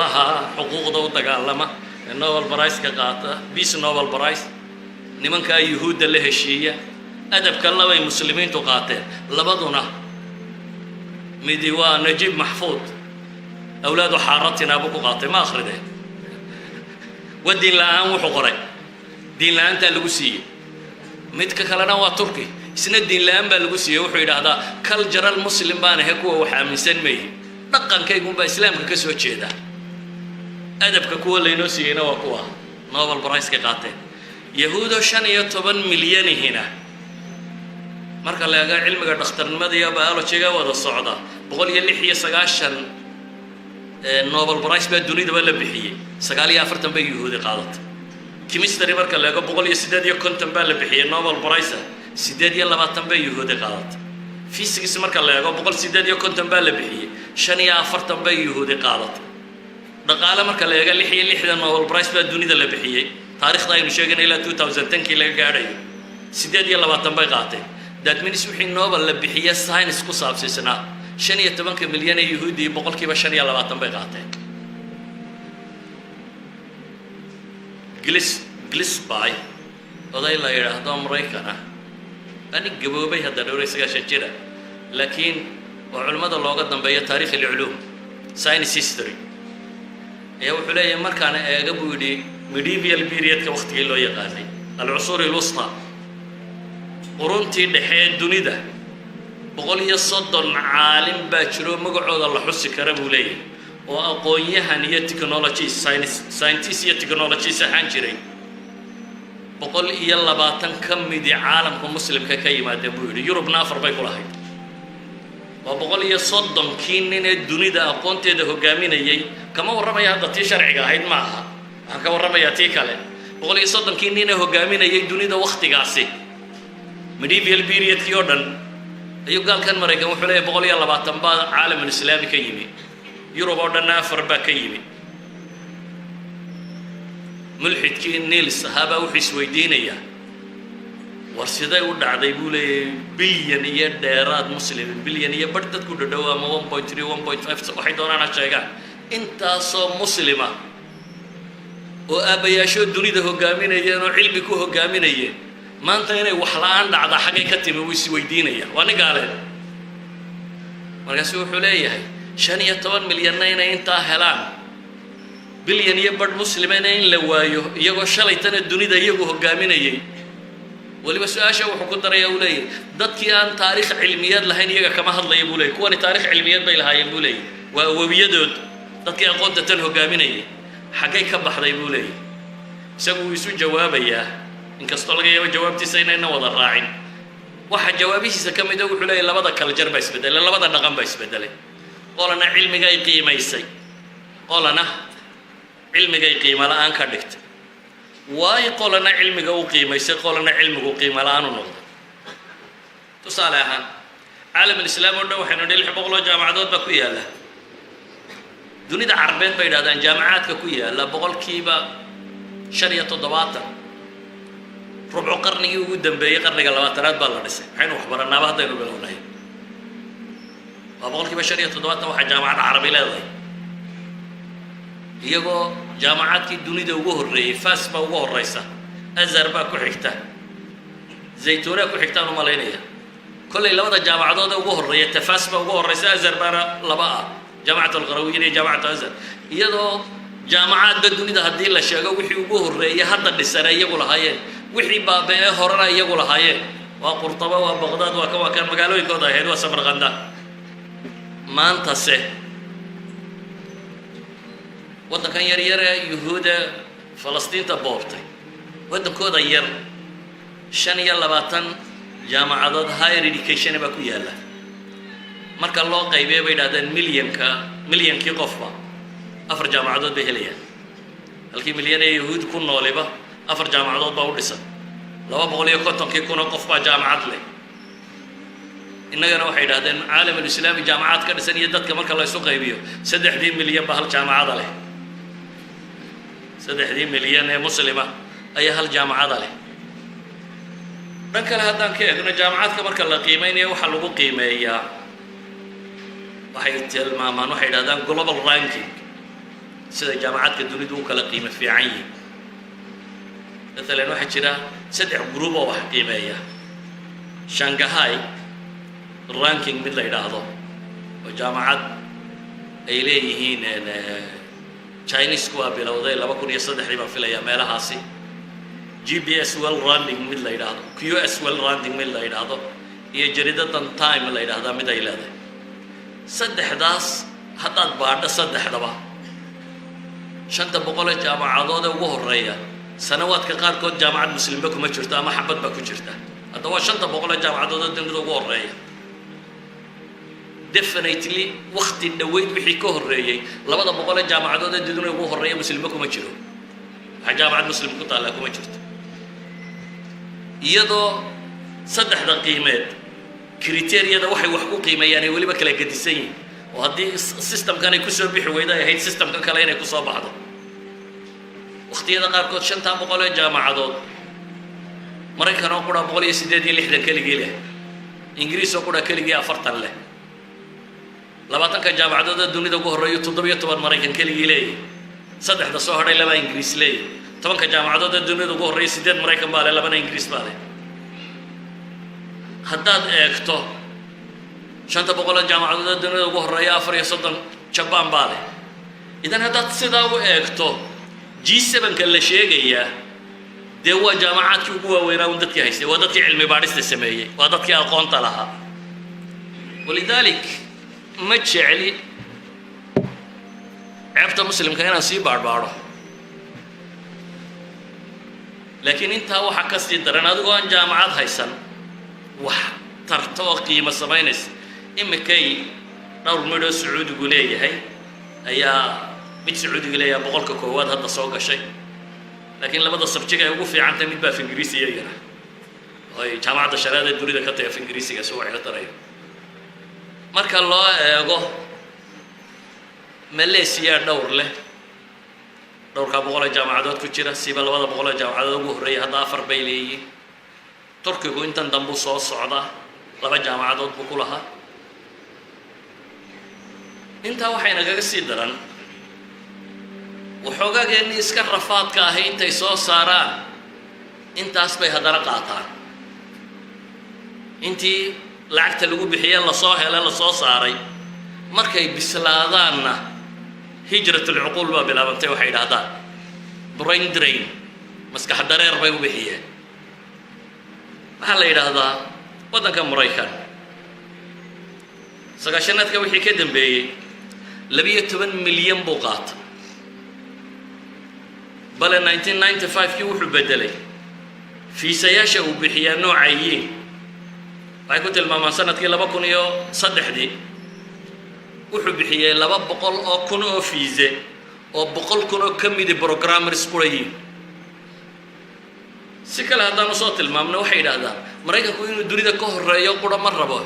hablaha xuquuqda u dagaalama Nobel Prize ka qaata Peace Nobel Prize nimanka yuhuudda la heshiiya adabka laba muslimiintu qaateen labaduna midi waa Najib Mahfoud awlaadu xaaratina buu ku qaatay ma akhriday wadin la'aan wuxuu qoray diin la'aanta lagu siiyay midka kalena waa Turki isna diin la'aan baa lagu siiyay wuxuu yiraahdaa cultural muslim baan ahay kuwa wax aaminsan meeyay dhaqankaygu baa islaamka ka soo jeeda adabka kuwa leeyno siiyayna waa kuwa Nobel Prize ka qaateen yahuudo 15 milyan hina marka la eego cilmiga dhakhtarnimada iyo biology-ga wada socda 196 Nobel Prize baa dunida la bixiyay 49 bay yahuudi qaadatay chemistry marka la eego 158 baa la bixiyay Nobel Prize 28 bay yahuudi qaadatay physics marka la eego 158 baa la bixiyay 45 bay yahuudi qaadatay dhaqaale marka la eego 66 Nobel Prize baa dunida la bixiyay taariikhda aynu sheegnay ilaa 2010 kii laga gaadhay 28 bay qaateen that means wixii Nobel la bixiyay science ku saabsanaa 15 milyan ee yahuudi 25 bay qaateen Gillespie oday la yiraahdo Mareykanka ani gaboobay hadda dhowraysiga jira laakiin waa culimada looga dambeeyo taariikh al-ulum science history ayaa wuxuu leeyahay markaan eega buu yidhi medieval period ka waqtigii loo yaqaanay al-usur al-wusta quruntii dhexe dunida 130 caalim baa jiro magacooda la xusi kara buu leeyahay oo aqoonyahan iyo technology scientist iyo technology saxan jiray 120 ka mid ah caalamka muslimka ka yimaada buu yidhi Yurubna 4 bay ku lahayd waa 130 kiin ee dunida aqoonteeda hogaaminayay kama waramaya hadda tii sharciga ahayd ma aha waxaan ka waramayaa tii kale 130 kiin ee hogaaminayay dunida waqtigaasi medieval period kii oo dhan ayuu galkan Mareykan wuxuu leeyahay 120 baa caalamka islaamiga ka yimi Yurub oo dhan 4 baa ka yimi mulxidkii Neil Sahaba wuxuu isweydiinaya war siday u dhacday buu leeyahay bilyan iyo dheeraad muslim bilyan iyo bar dadku dhadhow ama 1.3 1.5 waxay doonaan sheegaan intaasoo muslima oo aabayaasho dunida hogaaminayeen oo cilmi ku hogaaminayeen maanta inay wax la'aan dhacda xagay ka timi wuu isweydiinaya waa nin gaale markaas wuxuu leeyahay 15 milyan inay inta helaan bilyan iyo bar muslimiin in la waayo iyagoo shalaytana dunida iyagu hogaaminayay waliba su'aasha wuxuu ku daray uu leeyahay dadkii aan taariikh cilmiyeed lahayn iyaga kama hadlayo buu leeyahay kuwan taariikh cilmiyeed bay lahaayeen buu leeyahay waa wabiyadood dadkii aqoonta tan hogaaminayay xagay ka baxday buu leeyahay isagu isu jawaabayaa inkastoo laga yaabo jawaabtiisa inayna wada raacin waxa jawaabihiisa ka mid ah wuxuu leeyahay labada kala jar baa isbedelay labada dhaqan baa isbedelay qolana cilmiga ay qiimaysay qolana cilmiga ay qiimo la'aan ka dhigtay واي قولنا علمك وقيمة يصير قولنا علمك وقيمة لا ننقض تصالحها عالم الإسلام ولا وحنا نلحق بقول جامعات بكوية لا دوني ده عربين بيد هذا جامعات كوية لا بقول كيبا شريعة الضباط ربع قرن يوجد بيا قرن قلبات راد بالله نسي حين وخبرنا بعض ينو بلونه بقول كيبا شريعة الضباط واحد جامعات عربية لا ضي يجو جامعات الدنيا ده وجوه الرئي فاس ما وجوه الرئيسة أزهر بقى كل حكتان زيتونة كل حكتان ومالينية كل اللي وضع جامعات ده وجوه الرئي تفاس ما وجوه الرئيسة أزهر بقى لبقى جامعة القرويين جامعة أزهر يجو جامعات بالدنيا ده هدي الله شجع وحي وجوه الرئي هذا السنة يقول هاين وحي بابه هرنا يقول هاين وقرطبة وبغداد وكوا كان مقالوا يكودا هيد وسمرقندا ما انتصه وده كان يرى يهودا فلسطين تبورتي وده كودا ير شن يلا باتن جامعات هاير إديكيشن بكو يلا مرك الله قيبه بيدادن مليون كي قفبا أفر جامعات بهليا الكي مليون يهود كون نولبا أفر جامعات باودسا لو بقول يكون كي كون قفبا جامعات له إننا واحد هذا عالم الإسلامي جامعات كرسان يدك مرك الله يسوق قيبيه 60 مليون بهال جامعات له 60 مليون مسلمة أي هالجامعات له دنك هذا كأنه جامعات كمرك الله قيمين وحلو قيمية وحيد الماما واحد هذا global ranking sida jaamacadka dunidu u kala qiimo fiican yihiin مثلا waxaa jira saddex group oo wax qiimeeya Shanghai ranking mid la yiraahdo oo jaamacad ay leeyihiin Chinese kuwa bilowday 2003 baan filayaa meelahaasi GBS World Ranking mid la yiraahdo QS World Ranking mid la yiraahdo iyo jaridadan Time la yiraahdo mid ay leedahay saddexdaas haddaad baadho saddexdaba 500 jaamacadood ugu horeeya sanawaadka qaarkood jaamacad muslimba kuma jirto ama xabad ba ku jirta hadda waa 500 jaamacadood dunida ugu horeeya definitely waqti dhaweyd wixii ka horeeyay 200 jaamacadood dunida ugu horeeya muslimba kuma jiro waxa jaamacad muslim ku taala kuma jirto iyadoo saddexda qiimeed kriteeriyada waxay wax ku qiimeeyaan ay waliba kala gedisan yihiin oo haddii systemkan ay ku soo bixi weyday ahayd systemka kale inay ku soo baxdo waqtiyada qaarkood 500 jaamacadood maraykan oo qura 168 keligii leh ingiriis oo qura keligii 40 leh 20 jaamacadood dunida ugu horeeyo 17 maraykan keligii leh saddexda soo hadhay laba ingiriis leh 10 jaamacadood dunida ugu horeeyo 8 maraykan baa leh labana ingiriis baa leh haddaad eegto 500 jaamacadood dunida ugu horeeyo 34 Japan baa leh idan haddaad sidaa u eegto G7 ka la sheegaya dee waa jaamacadkii ugu waaweynaa oo dadkii haystay waa dadkii cilmi baadhista sameeyay waa dadkii aqoonta lahaa walidalik ma jecli ceebta muslimka inaan sii baadhbaadho laakiin intaa waxaa ka sii daran adigoo aan jaamacad haysan wax tarto oo qiimo samaynaysa imikay dhowr midhoo sacuudigu leeyahay ayaa mid sacuudiga leeyahay boqolka koowaad hadda soo gashay laakiin labada sabjiga ay ugu fiican tahay mid baa Ingiriisiga yara oo jaamacadda sharaada dunida ka tahay Ingiriisiga soo waxay taray marka loo eego Malaysia dhowr leh dhowrka boqol jaamacadood ku jira siba 200 jaamacadood ugu horeeyay hadda 4 bay leeyihiin Turkigu intan dambu soo socda laba jaamacadood buu ku lahaa inta waxay nagaga sii daran وحوجاجني إسكان رفاض كاهين تيسو ساران أنت أسبي هذا قاطع أنتي لعقت اللي بحياة الله صاحي لا صو ساري مركي بسلادانا هجرة العقول بلا بنتي وحيد هذا برين درين مسك حدرير بيو بحياة هلا إلى هذا وده كم مريكان سكاشنات كوي كدم بي لبيه 8 مليون بوقات بل 1995 كي وحو بدلي في سياشة وبحيا نوعيين waxay ku tilmaamaan sanadkii 2003 wuxuu bixiyay 200 oo kun oo fiise oo 100 kun oo kamid programmers qurayeen si kale hadaan soo tilmaamno waxay yiraahdaan Mareykanku inuu dunida ka horeeyo qura ma rabo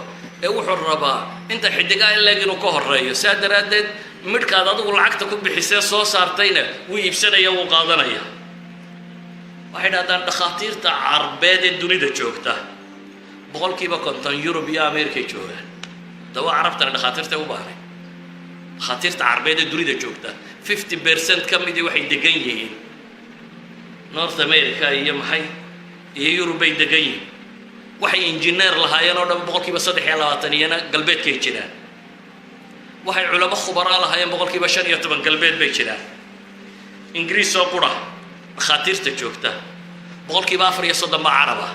ee wuxuu rabaa inta xidiga in laga inuu ka horeeyo saadaradeed midkaad adigu lacagta ku bixisay soo saartayna wuu iibsanaya wuu qaadanaya waxay yiraahdaan dhakhaatiirta carbeed ee dunida joogta boqolkiiba 50 Yurub iyo Ameerika joogaan dawa carabta dhakhaatiirta u baahnay dhakhaatiirta carbeed ee dunida joogta 50% kamid waxay degan yihiin North America iyo maxay iyo Yurub ay degan yihiin waxay engineer lahaayeen oo dhan boqolkiiba 23 iyana galbeedka ay jiraan waxay culamo khubaro lahaayeen boqolkiiba 15 galbeed bay jiraan Ingiriis oo qura dhakhaatiirta joogta boqolkiiba 34 ba carab ah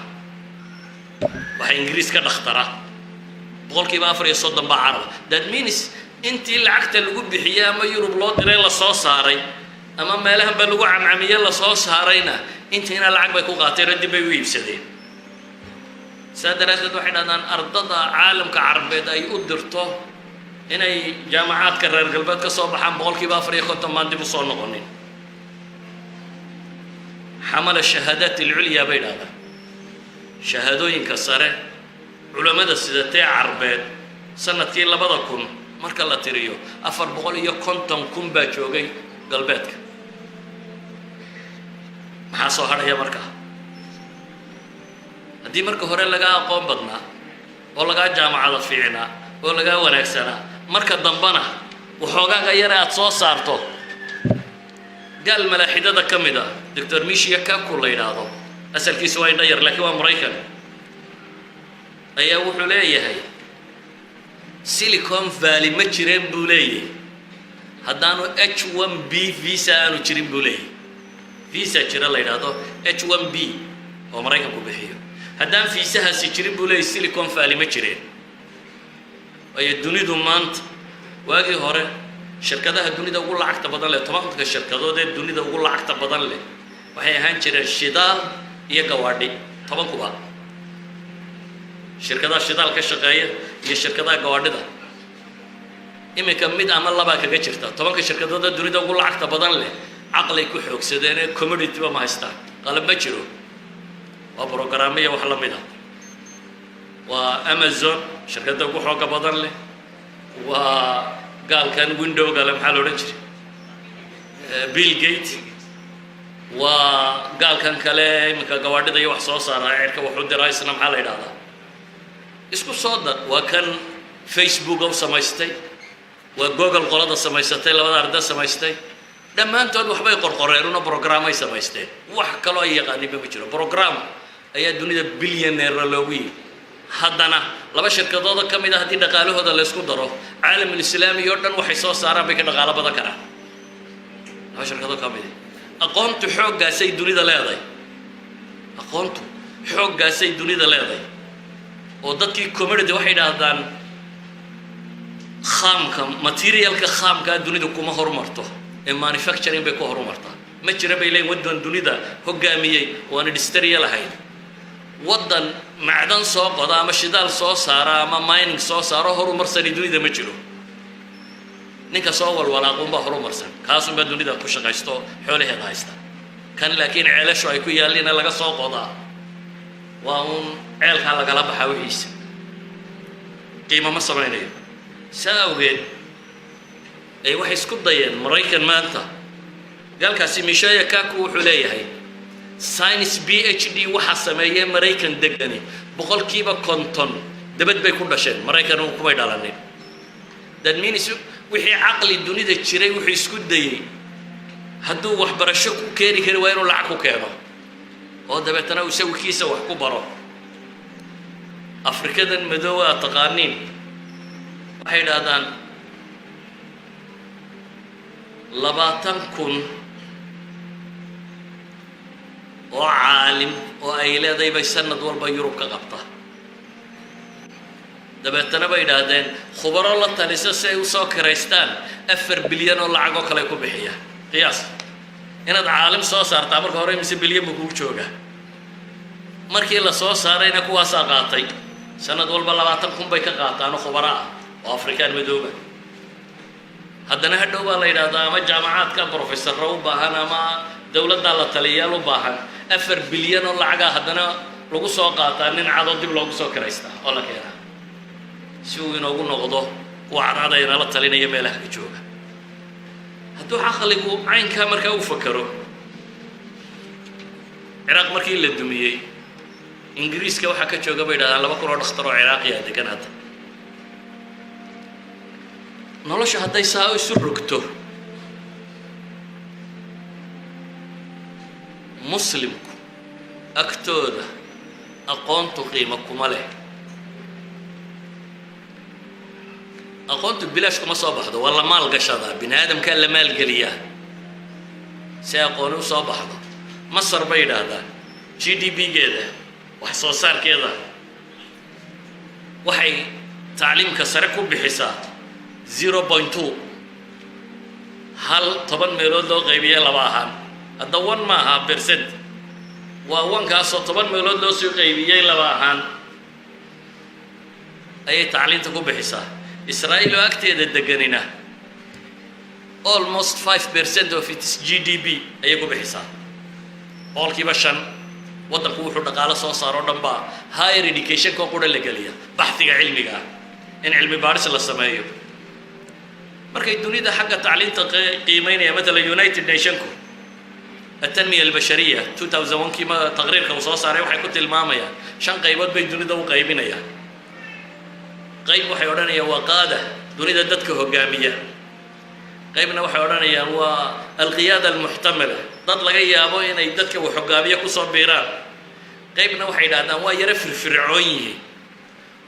waxay Ingiriis ka dhakhtara boqolkiiba 34 ba carab that means intii lacagta lagu bixiyay ama Yurub loo diray la soo saaray ama meelahan ba lagu camcamiye la soo saarayna intiina lacag bay ku qaateen dib bay u iibsadeen saadaradeed waxay dhahdaan ardada caalamka carbeed ay u dirto inay jaamacaadka reer galbeed ka soo baxaan boqolkiiba 4 maan dib u soo noqonin حمل الشهادات العليا بينها شهادوين كسره علماء السيدتي عربات سنة كي لبضكم مركا الله تريو أفر بقولي كنتم كم باجوجي قلبتك محاسو هذا يا مركا هدي مركا هوري لقى قوم بدنا ولا لقى جامعة فينا ولا لقى ونكسنا مركا ضمبنا وحوجا غيرها تصو صارتو قال ملاحدة كمدا دكتور ميشيا كاكو لا يراهدو asalkiisu waa indha yar laakiin waa Maraykan ayaa wuxuu leeyahay Silicon Valley ma jireen buu leeyahay haddaanu H1B visa aanu jirin buu leeyahay visa jira la yiraahdo H1B oo Maraykanku bixiyo haddaan fiisahaasi jirin buu leeyahay Silicon Valley ma jireen ay dunidu maanta waagii hore shirkadaha dunida ugu lacagta badan leh tobanka shirkadood ee dunida ugu lacagta badan leh waxay ahaan jireen shidaal iyo gawaadhi tobankuba shirkadaha shidaal ka shaqeeya iyo shirkadaha gawaadhida imika mid ama laba kaga jirta tobanka shirkadooda dunida ugu lacagta badan leh aqlay ku xoogsadeen commodity ma haystaan qalab ma jiro waa programmaya wax la mid ah waa Amazon shirkadda ugu xooga badan leh waa gaalkan window gala maxaa loo jiray Bill Gates وقال كان كلام كجواد ده يوحصو صار عيرك وحود رايسنا محل هذا اسمه صادق وكان فيسبوك أو سمايستي وجوجل قرادة سمايستي لو أردا سمايستي لما أنت وحبي قرقريرونا برنامج سمايستي وحكلوا أي غني بمشيله برنامج أي الدنيا بليونير لوي حدنا لما شركة ضد كم إذا هدي دقالو هذا اللي اسمه دره عالم الإسلامي يردن وحصو صار بك دقالة بذكره لما شركة ضد كم إذا aqoontu xooggaasay dunida leedahay aqoontu xooggaasay dunida leedahay oo dadkii community waxay yiraahdaan khamka materialka khamka dunida kuma horumarto ee manufacturing bay ku horumartaa ma jira bay leeyihiin wadan dunida hogaamiyay oo aan industrial ahayn wadan macdan soo qoda ama shidaal soo saara ama mining soo saaro horumarsan dunida ma jiro ninka soo walwalaaqo baa horumarsan kaasoo baa dunida ku shaqaysto xoolaheeda haysta kan laakiin ceelasho ay ku yaalina laga soo qodaa waa un ceelka laga la baxaa wixiisa qiimo ma samaynayo saawgeed ay wax isku dayeen Maraykan maanta galkaasi Mishaya Kaku wuxuu leeyahay science PhD waxa sameeyay Maraykan degani boqolkiiba 50 dabad bay ku dhasheen Maraykan uu kuma dhalanin that means wixii aqli dunida jiray wuxuu isku dayay hadduu wax barasho ku keeni karo waa inuu lacag ku keeno oo dabeetana uu sawirkiisa wax ku baro Afrikadan madoowa taqaaniin waxay yiraahdaan 20,000 oo caalim oo ay leedahay bay sanad walba Yurub ka qabtaa dabeetana bay yiraahdeen khubaro la talisa si ay u soo kireystaan 4 bilyan oo lacag oo kale ku bixiya qiyaas inaad caalim soo saartaa marka hore mise bilyan buu ku jooga markii la soo saarayna kuwaas qaatay sanad walba 20,000 bay ka qaataan khubaro ah oo Afrikaan madooba haddana hadhow baa la yiraahdaa ama jaamacaadka professor u baahan ama dawladda la taliyaal u baahan 4 bilyan oo lacag haddana lagu soo qaataa nin cado dib loogu soo kireystaa oo la keenaa si uu inoogu noqdo wacdada ina la talinaya meelaha ka jooga hadduu aqligu caynka marka uu fakaro Iraq markii la dumiyay Ingiriiska waxa ka jooga bay dhaadaan 2 kun oo dhakhtar oo Iraqi ah degan hadda nolosha hadday saa isu rogto muslimku agtooda aqoontu qiimo kuma leh aqoontu bilaash kuma soo baxdo wala maal gashada binaadamka la maal galiya si aqoon u soo baxdo Masar bay yiraahdaan GDP-geeda wax soo saarkeeda waxay tacliimka sare ku bixisaa 0.2 hal 10 meelood loo qaybiyay laba ahaan hadda 1 ma aha percent waa 1 kaas oo 10 meelood loo soo qaybiyay laba ahaan ay tacliinta ku bixisaa Israel waqtigeeda deganina almost 5% of its GDP ay ku bixisaa boqolkiiba 5 wadanku wuxuu dhaqaale soo saaro dhanba higher education ka qora la galiya baxtiga cilmiga in cilmi baaris la sameeyo markay dunida xagga tacliinta qiimeynaya مثلا United Nations التنمية البشرية 2001 كما تقرير كوصو صاري waxay ku tilmaamayaan 5 qaybood bay dunida u qaybinayaan qayb waxay oranayaan waa qaada dunida dadka hogaamiya qaybna waxay odhanayaan waa alqiyaada almuxtamila dad laga yaabo inay dadka wax hogaamiye kusoo biiraan qaybna waxay yidhahdaan waa yaro firfircoon yihiin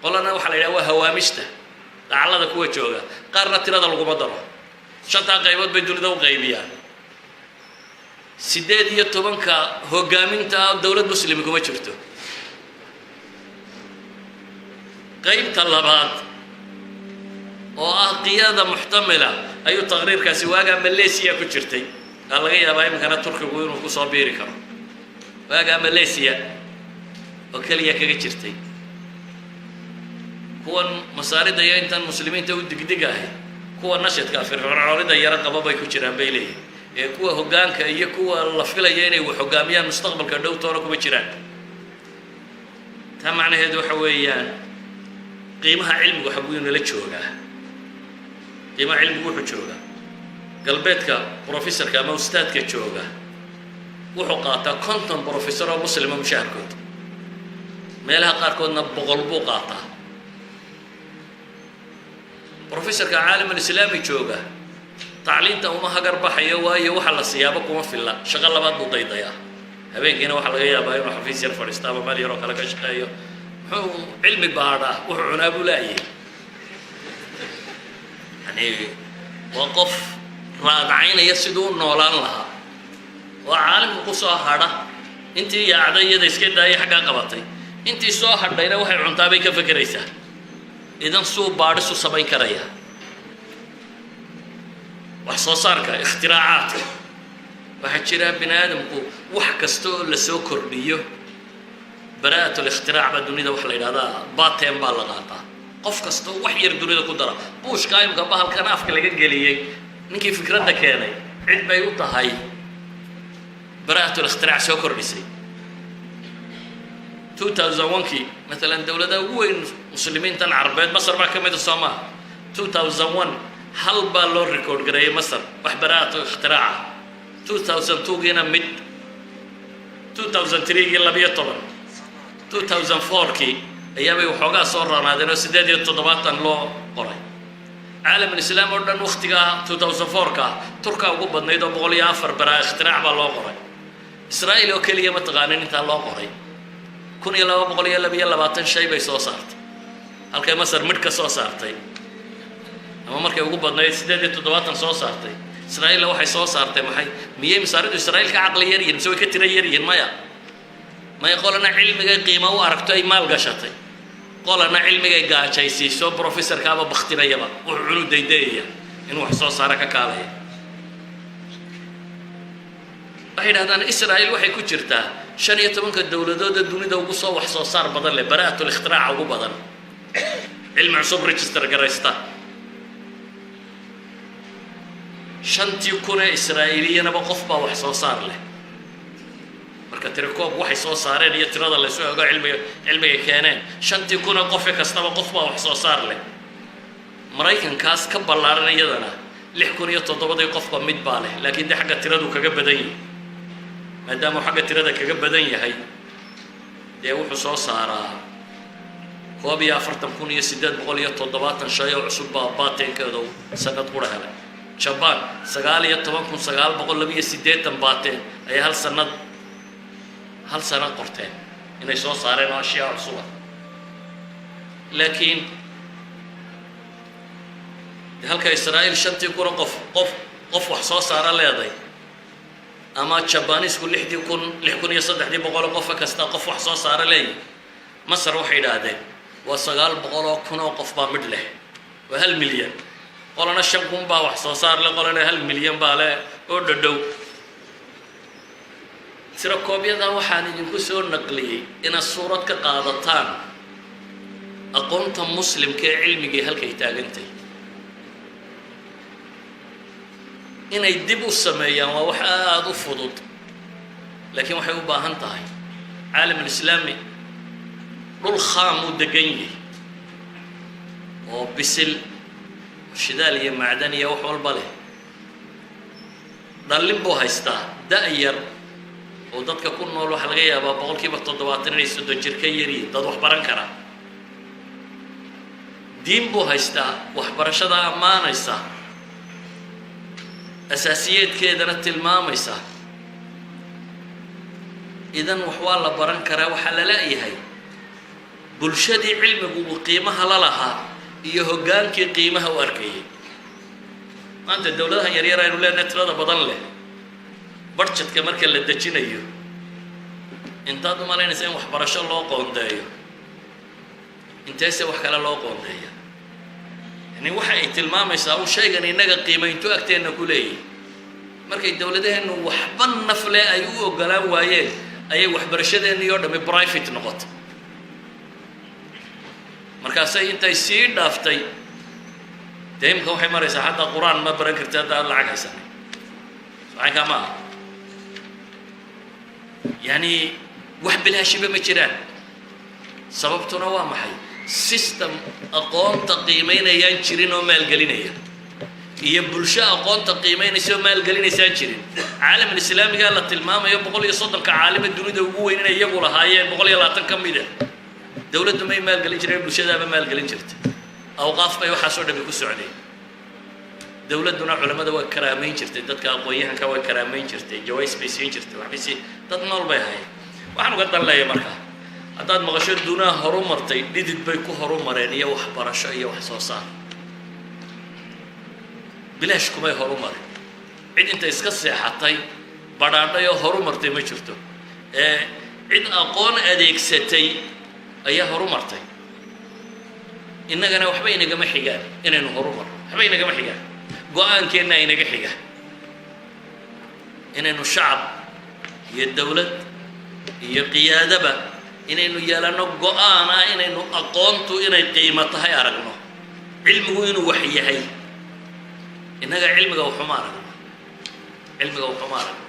qolana waxaa la yidhaha waa hawaamishta dacallada kuwa jooga qaarna tirada laguma daro shantaa qaybood bay dunida u qaybiyaan 18 hogaaminta dowlad muslimi kuma jirto qaybta labaad oo ah qiyaada muxtamila ayuu taqriirkaasi waagaa Malaysia ku jirtay laga yaabaa imkana Turkigu inuu ku soo biiri karo waagaa Malaysia oo kaliya kaga jirtay kuwan masaarida iyo intan muslimiinta u digdigahay kuwa nashadka firfircoonida yara qaba bay ku jiraan bay leeyihiin ee kuwa hogaanka iyo kuwa la filaya inay wax hogaamiyaan mustaqbalka dhow toona kuma jiraan taa macnaheedu waxa weeyaan qiimaha cilmigu waxa uu nala joogaa qiimaha cilmigu wuxuu joogaa galbeedka professorka ama ustaadka jooga wuxuu qaataa 50 professor oo muslima mushaharkood meelaha qaarkoodna 100 buu qaataa professorka caalam islaami jooga tacliinta uma hagar baxayo waayo waxa la siyaabo kuma filla shaqo labaad buu daydaya habeenkiina waxa laga yaabaa inuu xafiis yar fadhiisto ama meel yar oo kale ka shaqeeyo wuxuu cilmi baadha wuxuu cunaa buu leeyahay yani waa qof raadacaynaya siduu noolaan lahaa waa caalamku ku soo hadha intii yaacday iyada iska daayay xaggaa qabatay intii soo hadhayna waxay cuntaa bay ka fakeraysaa idan suu baadhisu samayn karaya wax soo saarka ikhtiraacaatka waxaa jira bini aadamku wax kasta oo la soo kordhiyo baraa'atu likhtirac baa dunida waxa la yidhahdaa baten baa la qaataa qof kasta wax yar dunida ku dara buushka imka bahalkan afka laga geliyey ninkii fikradda keenay cid bay u tahay baraa'atu likhtirac soo kordhisay 2001 مثلا دولة وين مسلمين تن عربيت مصر ما كمية الصومال 2001 هل بالور ريكورد قريه مصر وحبرات اختراع 2002 جينا مد 2003 يلا بيه طبعا 2004 كي ايامي وحوقا صور هذا سداد التضباط لو قري عالم الاسلام وردن وقتها 2004 كا تركا وقبض نيدو بقولي افر برا اختراع بالله قري اسرائيل وكليه ما تقانين انت الله قري 1220 shay bay soo saartay halkay Masar midka soo saartay ama markay ugu badnayd 7 soo saartay Israa'iil waxay soo saartay maxay miyay masaaridu Israa'iil ka aqli yar yihiin soo ka tira yar yihiin maya qolana cilmiga qiimo u aragto ay maal gashatay qolana cilmiga gaajaysiiso professorka aba bakhtinayaba wuxuu cunu daydeeya in wax soo saara ka kaalay waxay dhahdaan Israa'iil waxay ku jirtaa 15 dawladood dunida ugu soo wax soo saar badan leh baraa'atu ikhtirac ugu badan cilmi cusub register garaysta 50 Israa'iiliyana qof baa wax soo saar leh marka tirakoob waxay soo saareen iyo tirada la soo ogaa cilmiga keeneen 50 qof kastaba qof baa wax soo saar leh Mareykankaas ka ballaaran iyadana 6,007 qof mid baa leh laakiin xagga tiradu kaga badan yahay maadaama xagga tirada kaga badan yahay ee wuxuu soo saaraa 44,870 shay oo cusub baatenkooda sanad qura helay Japan 19,980 baateen ay hal sanad qorteen inay soo saareen ashyaa cusub laakiin halka Israa'iil 5,000 qof wax soo saara leeday ama Japanese ku 6,300 qof kasta qof wax soo saara leey Masar waxay yiraahdeen waa 900,000 qof baa mid leh waa 1 milyan qolana 5,000 baa wax soo saar leh qolana 1 milyan baa leh oo dhadhow sira koobiyada waxaan idinku soo naqliyay in suurad ka qaadataan aqoonta muslimka ee cilmiga halka ay taagantay inay dib u sameeyaan waa wax aad u fudud laakiin waxay u baahan tahay caalam islaami dhul khaam u degan yahay oo bisil shidaal iyo macdan iyo wax walba leh dhalin buu haystaa da'yar oo dadka ku nool waxa laga yaabaa 70% inay 30 jir ka yariin dad wax baran kara diin buu haystaa waxbarashada amaanaysa asaasiyeedkeedana tilmaamaysa. idan wax waa la baran karaa, waxaa la leeyahay bulshadii cilmigu uu qiimaha la lahaa iyo hoggaankii qiimaha u arkayay. maanta dowladaha yaryar aynu leenahay tirada badan leh, budgetka marka la dejinayo intaad u malaynaysa in waxbarasho loo qoondeeyo, inteese wax kale loo qoondeeya. yani waxa ay tilmaamaysaa uu shaygan innaga qiimayntu agteenna ku leeyahay. markay dowladaheennu waxba nafle ay u ogolaan waayeen ayay waxbarashadeenni oo dhammi private noqotay. markaasay intay sii dhaaftay dee imika waxay maraysaa xataa qur-aan ma baran karti hadda aad lacag haysanay. socaynkaa ma aha. yani wax bilaashiba ma jiraan. sababtuna waa maxay? system aqoonta qiimaynayaan jirin oo maalgelinaya, iyo bulsho aqoonta qiimaynaysa oo maalgelinaysaan jirin. caalamul islaamiga la tilmaamayo 130 caalime dunida ugu weyn inay iyagu lahaayeen 120 ka mid ah. dowladdu may maalgelin jireen, bulshadaaba maalgelin jirtay. awqaaf bay waxaasoo dhammi ku socdeen. dowladduna culamada way karaamayn jirtay, dadka aqoon-yahanka way karaamayn jirtay, jaways bay siin jirtay, waxbay dad nool bay ahayd. waxaan uga dan leeyahay markaa, haddaad maqasho dunaha horu martay, dhidid bay ku horu mareen iyo waxbarasho iyo wax soo saar. bilaash kumay horu mareen. cid inta iska seexatay badhaadhay oo horu martay ma jirto. cid aqoon adeegsatay ayaa horu martay. innagana waxba inagama xigaan inaynu horu marno, waxba inagama xigaan. go-aankeenna inaga xiga inaynu shacab iyo dowlad iyo qiyaadaba inaynu yeelanno go-aan ah inaynu aqoontu inay qiimo tahay aragno, cilmigu inuu wax yahay. innaga cilmiga waxuma aragno, cilmiga waxuma aragno.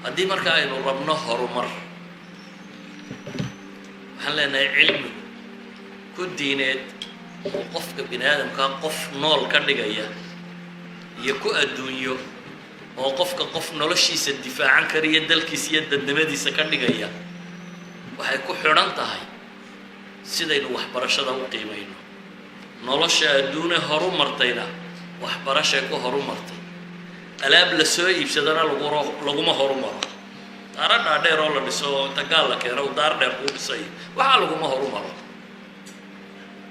haddii marka aynu rabno horumar, waxaan leenahay cilmigu ku diineed oo qofka bini aadamkaa qof nool ka dhigaya, iyo ku adduunyo oo qofka qof noloshiisa difaacan kariya, dalkiisa iyo dadnimadiisa ka dhigaya, waxay ku xidhan tahay sidaynu waxbarashada u qiimayno. nolosha adduune horu martayna waxbarashay ku horu martay. alaab la soo iibsadana laguma horu maro. daara dhaadheer oo la dhiso oo inta gaal la keeno u daar dheer kuu dhisay, waxaa laguma horu maro.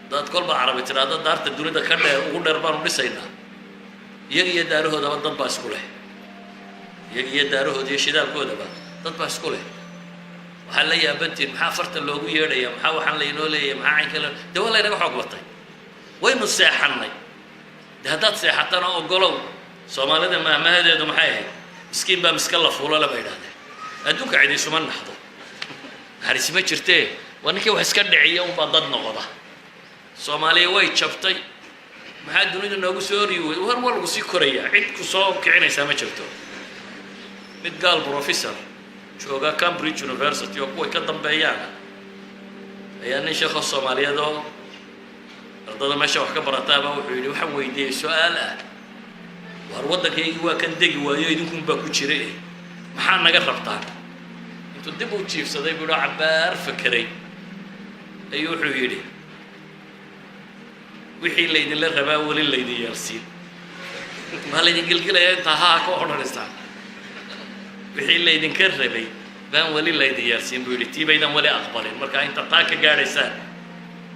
dad kolba carabi tiraahdo daarta dunida ka dheer ugu dheer baanu dhisaynaa, iyaga iyo daarahoodaba dad baa isku leh. iyaga iyo daarahooda iyo shidaalkoodaba dad baa isku leh. waxaa la yaabantiin maxaa farta loogu yeedhaya, maxaa waxaan laynoo leeyahay, maxaa caynka le dee waa laynaga xoog batay. waynu seexannay. de haddaad seexatana ogolow. soomaalida maahmaahadeedu maxay ahayd? miskiin baa miska la fuulo laba idhahdeen. adduunka cid isuma naxdo, naxariisi ma jirtee waa ninkii wax iska dhiciya unbaa dad noqda. soomaaliya way jabtay. maxaa dunida noogu soo horiyi wey? war waa lagu sii korayaa, cid ku soo kicinaysaa ma jirto. mid gaal professor jooga Cambridge University oo kuway ka dambeeyaan ayaa nin sheekho Soomaaliyeed oo ardada meesha wax ka barataaba wuxuu yidhi waxaan weydiiyey su-aal ah, war waddankaygii waa kan degi waayo idinkun baa ku jiray, maxaa naga rabtaan? intuu dib u jiifsaday buu yidhi cabbaar fakeray ayuu wuxuu yidhi wixii laydinla rabaa weli laydin yeelsiin. maa laydin gelgelaya intaa haa ka odhanaysaan. wixii laydinka rabay baan weli laydin yeelsiin buu yidhi. tii baydan weli aqbalin. marka inta taa ka gaadhaysaan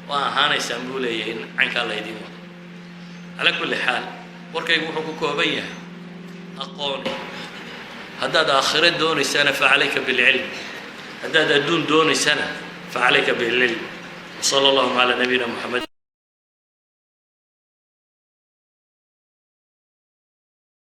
waa ahaanaysaan buu leeyahay in caynkaa laydin wado. calaa kulli xaal warkaygu wuxuu ku kooban yahay aqoon. haddaad aakhiro doonaysana facalayka bilcilm, haddaad adduun doonaysana facalayka bilcilm. وصلى الله على نبينا محمد.